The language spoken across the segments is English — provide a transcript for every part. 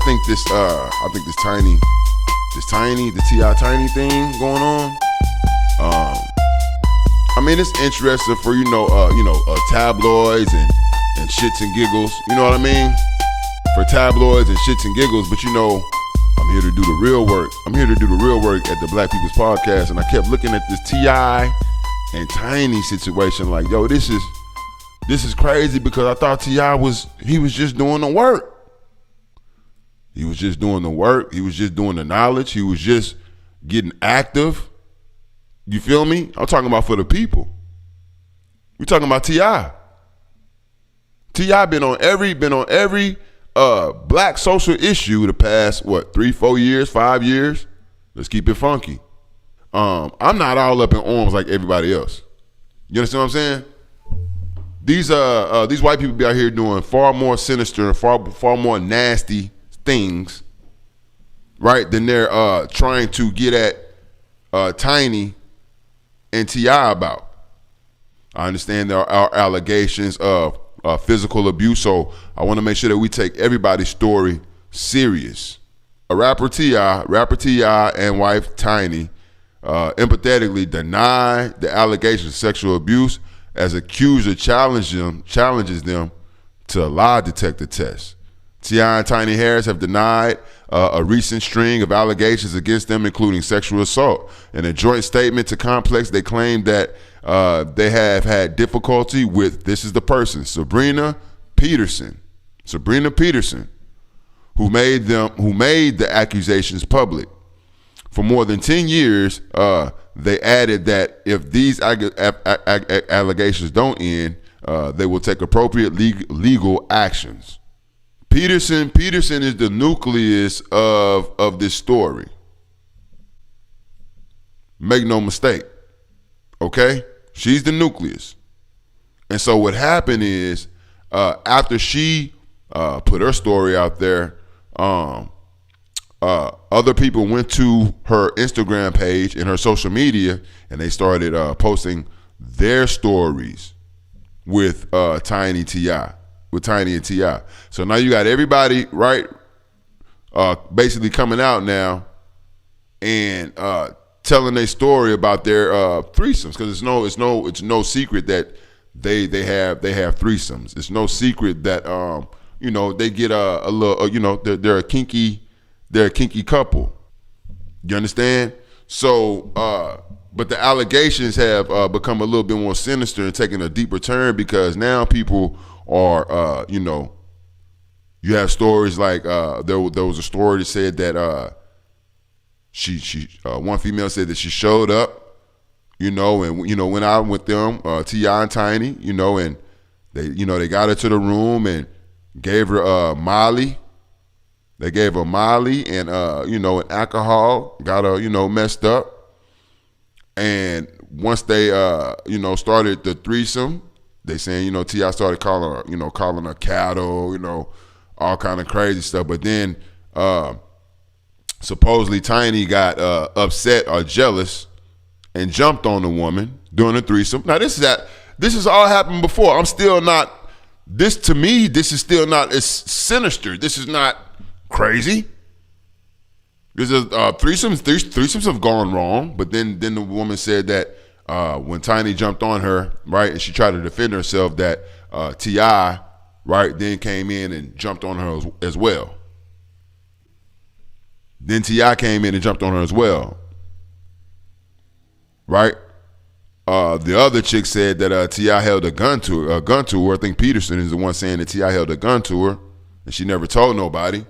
I think the T.I. Tiny thing going on. I mean, it's interesting for tabloids and shits and giggles. You know what I mean? For tabloids and shits and giggles, but I'm here to do the real work. I'm here to do the real work at the Black People's Podcast, and I kept looking at this T.I. and Tiny situation like, yo, this is crazy because I thought T.I. was just doing the work. He was just doing the work. He was just doing the knowledge. He was just getting active. You feel me? I'm talking about for the people. We're talking about T.I. T.I. been on every black social issue the past 3-4 years, 5 years. Let's keep it funky. I'm not all up in arms like everybody else. You understand what I'm saying? These white people be out here doing far more sinister and far more nasty things, right? Than they're trying to get at Tiny and T.I. about. I understand there are allegations of physical abuse, so I want to make sure that we take everybody's story serious. Rapper T.I. and wife Tiny empathetically deny the allegations of sexual abuse as accuser challenges them to a lie detector test. T.I. and Tiny Harris have denied a recent string of allegations against them, including sexual assault. In a joint statement to Complex, they claim that they have had difficulty with, this is the person, Sabrina Peterson, who made the accusations public. For more than 10 years, they added that if these allegations don't end, they will take appropriate legal actions. Peterson is the nucleus of this story. Make no mistake. Okay? She's the nucleus. And so what happened is, after she put her story out there, other people went to her Instagram page and her social media, and they started posting their stories with Tiny and T.I. So now you got everybody, right, basically coming out now and telling their story about their threesomes, because it's no secret that they have threesomes. It's no secret that they get a little they're a kinky couple. You understand? So but the allegations have become a little bit more sinister and taken a deeper turn, because now people are you have stories like there was a story that said that she one female said that she showed up, and went out with them, T.I. and Tiny, and they got her to the room and gave her Molly. They gave her Molly and and alcohol, got her messed up. And once they started the threesome, they saying T.I. started calling her cattle, all kind of crazy stuff. But then supposedly Tiny got upset or jealous and jumped on the woman during the threesome. Now this has all happened before. This is still not as sinister. This is not crazy. This is threesomes have gone wrong. But then the woman said that when Tiny jumped on her, right, and she tried to defend herself, that T.I., right, then came in and jumped on her as well. Then T.I. came in and jumped on her as well, right? The other chick said that T.I. held a gun to her. I think Peterson is the one saying that T.I. held a gun to her, and she never told nobody.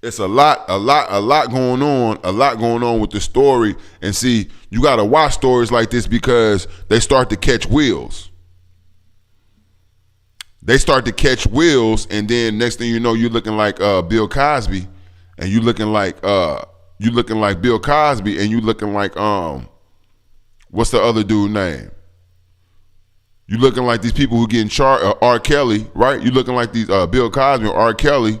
It's a lot going on with the story. And see, you gotta watch stories like this because they start to catch wheels. And then next thing you know, you're looking like Bill Cosby, and you looking like Bill Cosby, and you looking like what's the other dude name? You looking like these people who get in charge, R. Kelly, right? You looking like these Bill Cosby or R. Kelly.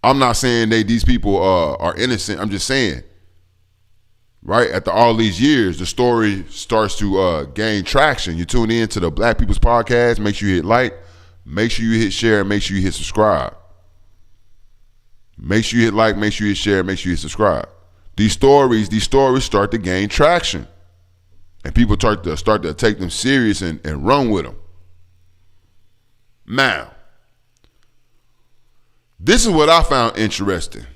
I'm not saying these people are innocent. I'm just saying, right? After all these years, the story starts to gain traction. You tune in to the Black People's Podcast. Make sure you hit like. Make sure you hit share. And make sure you hit subscribe. Make sure you hit like. Make sure you hit share. Make sure you hit subscribe. These stories start to gain traction. And people start to take them serious and run with them. Now, this is what I found interesting.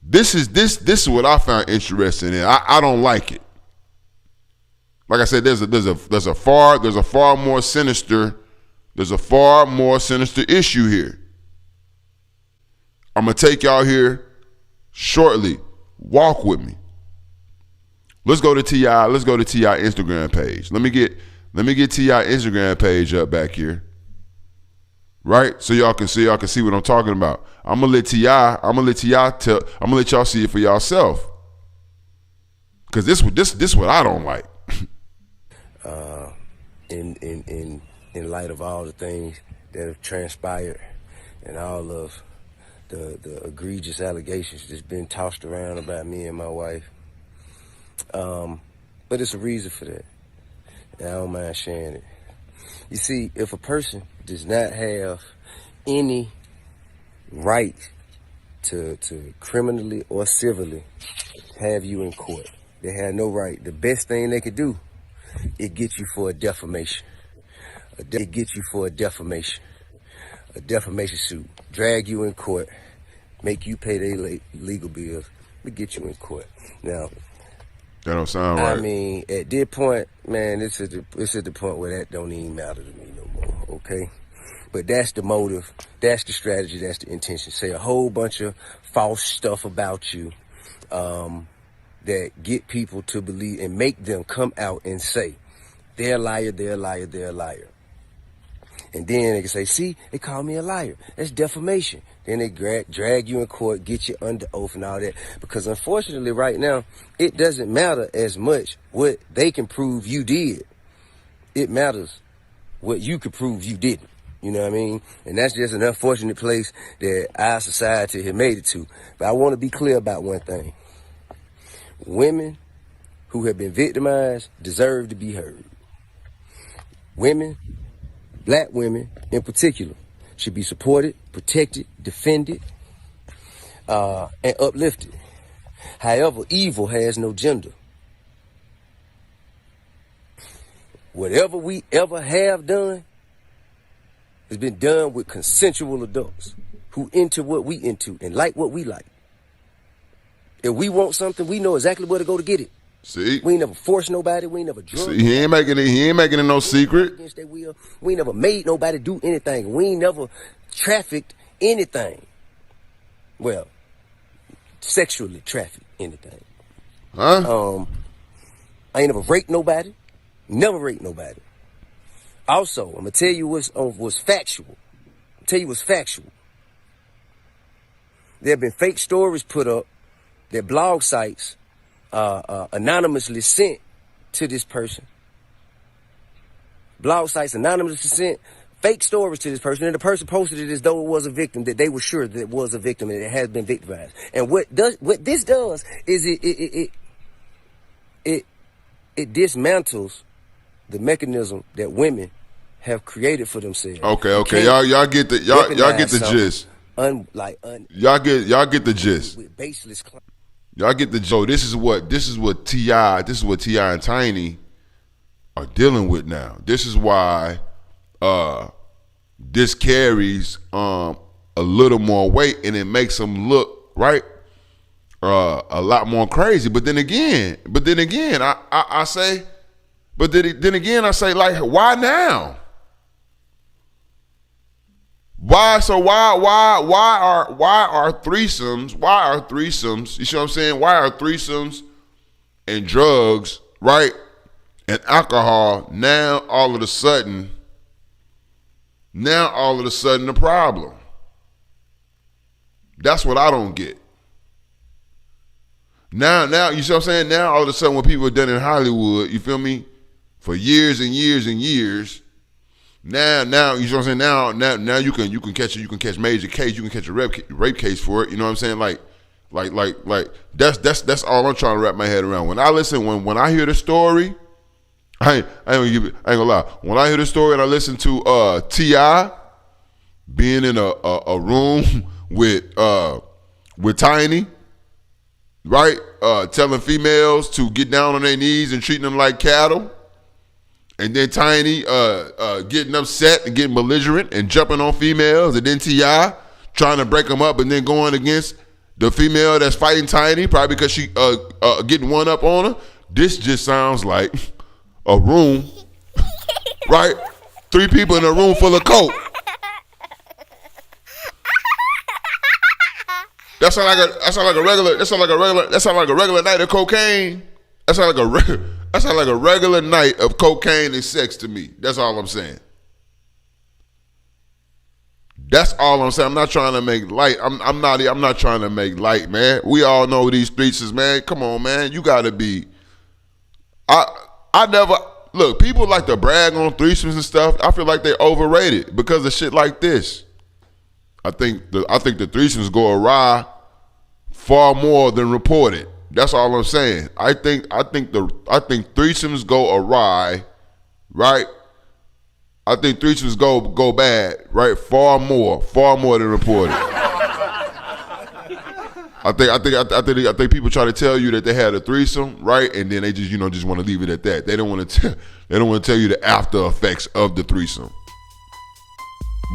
This is what I found interesting, and I don't like it. Like I said, there's a far more sinister issue here. I'm gonna take y'all here shortly. Walk with me. Let's go to T.I. Let's go to T.I. Instagram page. Let me get T.I. Instagram page up back here. Right? So y'all can see what I'm talking about. I'm gonna let y'all see it for yourself. Cause this what I don't like. In light of all the things that have transpired and all of the egregious allegations that's been tossed around about me and my wife. But it's a reason for that. And I don't mind sharing it. You see, if a person does not have any right to criminally or civilly have you in court, they have no right. The best thing they could do is get you for a defamation. A defamation suit. Drag you in court. Make you pay their legal bills. We get you in court. Now, that don't sound right. I mean, at this point, man, it's at the point where that don't even matter to me no more, okay? But that's the motive, that's the strategy, that's the intention. Say a whole bunch of false stuff about you that get people to believe and make them come out and say, they're a liar, they're a liar, they're a liar. And then they can say, see, they call me a liar. That's defamation. Then they drag you in court, get you under oath and all that. Because unfortunately right now, it doesn't matter as much what they can prove you did. It matters what you can prove you didn't. You know what I mean? And that's just an unfortunate place that our society has made it to. But I want to be clear about one thing. Women who have been victimized deserve to be heard. Women, black women in particular, should be supported, protected, defended, and uplifted. However, evil has no gender. Whatever we ever have done has been done with consensual adults who into what we into and like what we like. If we want something, we know exactly where to go to get it. See, we ain't never forced nobody. We ain't never drunk. See, he ain't making it no secret. Against their will. We ain't never made nobody do anything. We ain't never trafficked anything. Well, sexually trafficked anything. Huh? I ain't never raped nobody. Never raped nobody. Also, I'm gonna tell you what's factual. There have been fake stories put up that blog sites anonymously sent to this person. Blog sites anonymously sent fake stories to this person, and the person posted it as though it was a victim, that they were sure that it was a victim and it has been victimized. And what this does is it dismantles the mechanism that women have created for themselves. Okay. Y'all get the gist. Y'all get the gist. With baseless claims. Y'all get the joke. This is what T.I. and Tiny are dealing with now. This is why this carries a little more weight, and it makes them look right a lot more crazy. But then again, I say, like, why now? Why are threesomes? You see what I'm saying? Why are threesomes and drugs, right, and alcohol now all of a sudden the problem? That's what I don't get. Now, you see what I'm saying? Now all of a sudden, when people are done in Hollywood, you feel me, for years and years and years. Now, you know what I'm saying? Now you can catch major case. You can catch a rape case for it. You know what I'm saying? Like Like that's all I'm trying to wrap my head around. When I listen, when I hear the story, I ain't gonna lie. When I hear the story and I listen to T.I. being in a room with Tiny, right? Telling females to get down on their knees and treating them like cattle. And then Tiny getting upset and getting belligerent and jumping on females. And then T.I. trying to break them up and then going against the female that's fighting Tiny, probably because she getting one up on her. This just sounds like a room, right? 3 people in a room full of coke. That sound like a regular night of cocaine. That sound like a regular night of cocaine and sex to me. That's all I'm saying. That's all I'm saying. I'm not trying to make light. I'm not trying to make light, man. We all know these threesomes, man. Come on, man. You gotta be. I never look. People like to brag on threesomes and stuff. I feel like they're overrated because of shit like this. I think the threesomes go awry far more than reported. That's all I'm saying. I think threesomes go awry, right? I think threesomes go bad, right? Far more than reported. I think people try to tell you that they had a threesome, right? And then they just want to leave it at that. They don't want to tell you the after effects of the threesome.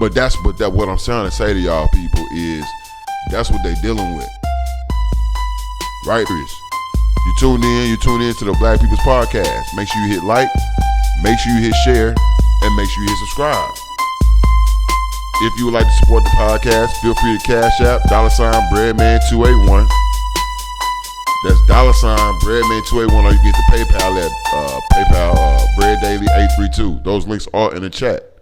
But what I'm trying to say to y'all people is that's what they dealing with, right? You tune in to the Black People's Podcast. Make sure you hit like, make sure you hit share, and make sure you hit subscribe. If you would like to support the podcast, feel free to cash app $Breadman281. That's $Breadman281, or you get the PayPal at PayPal BreadDaily832. Those links are in the chat.